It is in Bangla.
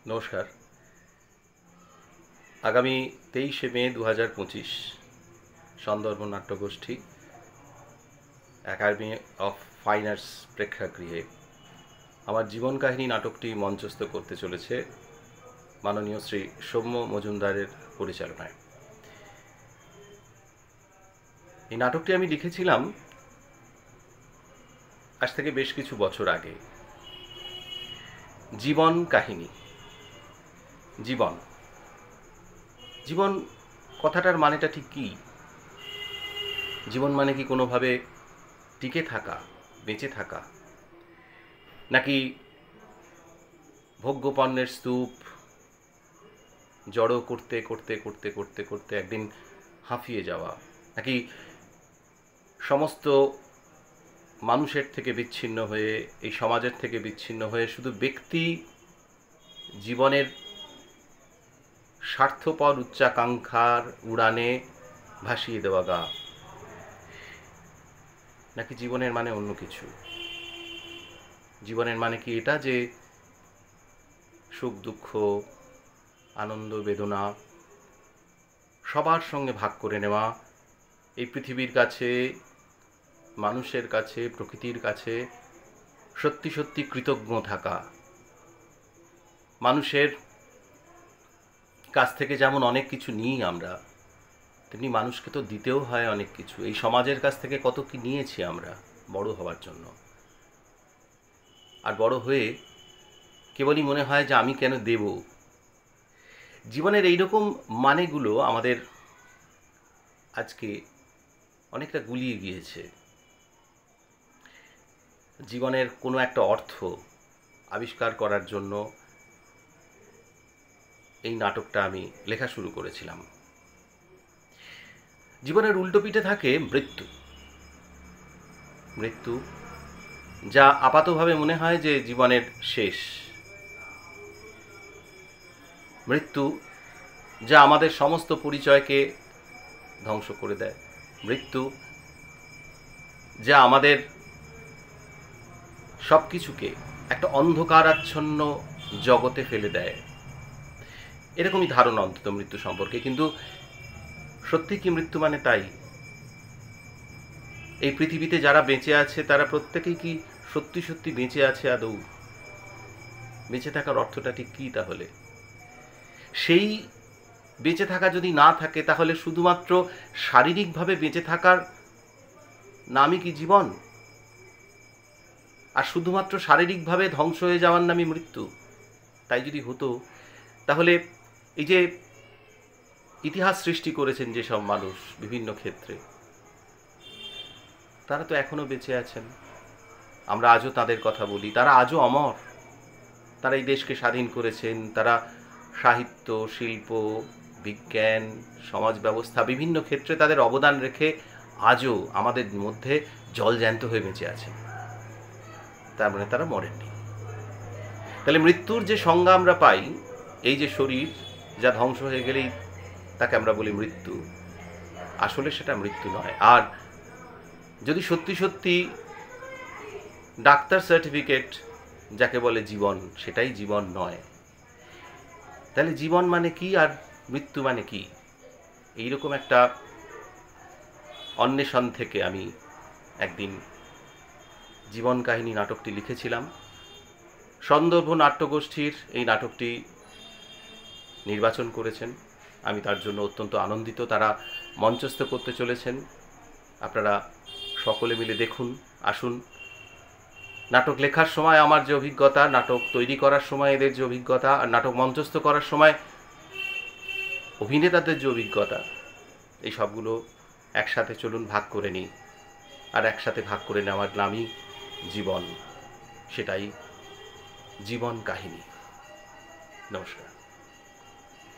নমস্কার। আগামী 23শে মে 2025 সন্দর্ভ নাট্যগোষ্ঠী একাডেমি অফ ফাইন আর্টস প্রেক্ষাগৃহে আমার জীবন কাহিনী নাটকটি মঞ্চস্থ করতে চলেছে মাননীয় শ্রী সৌম্য মজুমদারের পরিচালনায়। এই নাটকটি আমি লিখেছিলাম আজ থেকে বেশ কিছু বছর আগে। জীবন কাহিনী। জীবন জীবন কথাটার মানেটা ঠিক কী? জীবন মানে কি কোনোভাবে টিকে থাকা, বেঁচে থাকা, নাকি ভোগ্যপণ্যের স্তূপ জড়ো করতে করতে করতে করতে করতে একদিন হাঁফিয়ে যাওয়া, নাকি সমস্ত মানুষের থেকে বিচ্ছিন্ন হয়ে, এই সমাজের থেকে বিচ্ছিন্ন হয়ে শুধু ব্যক্তি জীবনের স্বার্থপর উচ্চাকাঙ্ক্ষার উড়ানে ভাসিয়ে দেওয়া গা, নাকি জীবনের মানে অন্য কিছু? জীবনের মানে কি এটা যে সুখ দুঃখ, আনন্দ বেদনা সবার সঙ্গে ভাগ করে নেওয়া, এই পৃথিবীর কাছে, মানুষের কাছে, প্রকৃতির কাছে সত্যি সত্যি কৃতজ্ঞ থাকা, মানুষের কাছ থেকে যেমন অনেক কিছু নিই আমরা, তেমনি মানুষকে তো দিতেও হয় অনেক কিছু। এই সমাজের কাছ থেকে কত কি নিয়েছি আমরা বড় হওয়ার জন্য, আর বড় হয়ে কেবলই মনে হয় যে আমি কেন দেব। জীবনের এইরকম মানেগুলো আমাদের আজকে অনেকটা গুলিয়ে গিয়েছে। জীবনের কোনো একটা অর্থ আবিষ্কার করার জন্য এই নাটকটা আমি লেখা শুরু করেছিলাম। জীবনের উল্টো পিঠে থাকে মৃত্যু। মৃত্যু যা আপাতভাবে মনে হয় যে জীবনের শেষ। মৃত্যু যা আমাদের সমস্ত পরিচয়কে ধ্বংস করে দেয়। মৃত্যু যা আমাদের সব কিছুকে একটা অন্ধকারাচ্ছন্ন জগতে ফেলে দেয়। এরকমই ধারণা অন্তত মৃত্যু সম্পর্কে। কিন্তু সত্যি কি মৃত্যু মানে তাই? এই পৃথিবীতে যারা বেঁচে আছে তারা প্রত্যেকেই কি সত্যি সত্যি বেঁচে আছে আদৌ? বেঁচে থাকার অর্থটা ঠিক কী তাহলে? সেই বেঁচে থাকা যদি না থাকে তাহলে শুধুমাত্র শারীরিকভাবে বেঁচে থাকার নামই কি জীবন? আর শুধুমাত্র শারীরিকভাবে ধ্বংস হয়ে যাওয়ার নামই মৃত্যু? তাই যদি হতো তাহলে এই যে ইতিহাস সৃষ্টি করেছেন যেসব মানুষ বিভিন্ন ক্ষেত্রে, তারা তো এখনো বেঁচে আছেন। আমরা আজও তাদের কথা বলি। তারা আজও অমর। তারা এই দেশকে স্বাধীন করেছেন। তারা সাহিত্য, শিল্প, বিজ্ঞান, সমাজ ব্যবস্থা বিভিন্ন ক্ষেত্রে তাদের অবদান রেখে আজও আমাদের মধ্যে জলজ্যান্ত হয়ে বেঁচে আছেন। তার মানে তারা মরেননি। তাহলে মৃত্যুর যে সংজ্ঞা আমরা পাই, এই যে শরীর যা ধ্বংস হয়ে গেলেই তাকে আমরা বলি মৃত্যু, আসলে সেটা মৃত্যু নয়। আর যদি সত্যি সত্যি ডাক্তার সার্টিফিকেট যাকে বলে জীবন, সেটাই জীবন নয়, তাহলে জীবন মানে কি আর মৃত্যু মানে কি? এইরকম একটা অন্বেষণ থেকে আমি একদিন জীবন কাহিনী নাটকটি লিখেছিলাম। সন্দর্ভ নাট্যগোষ্ঠীর এই নাটকটি নির্বাচন করেছেন। আমি তার জন্য অত্যন্ত আনন্দিত। তারা মঞ্চস্থ করতে চলেছেন। আপনারা সকলে মিলে দেখুন, আসুন। নাটক লেখার সময় আমার যে অভিজ্ঞতা, নাটক তৈরি করার সময় এদের যে অভিজ্ঞতা, আর নাটক মঞ্চস্থ করার সময় অভিনেতাদের যে অভিজ্ঞতা, এই সবগুলো একসাথে চলুন ভাগ করে নিই। আর একসাথে ভাগ করে নেওয়ার নামই জীবন। সেটাই জীবন কাহিনী। নমস্কার।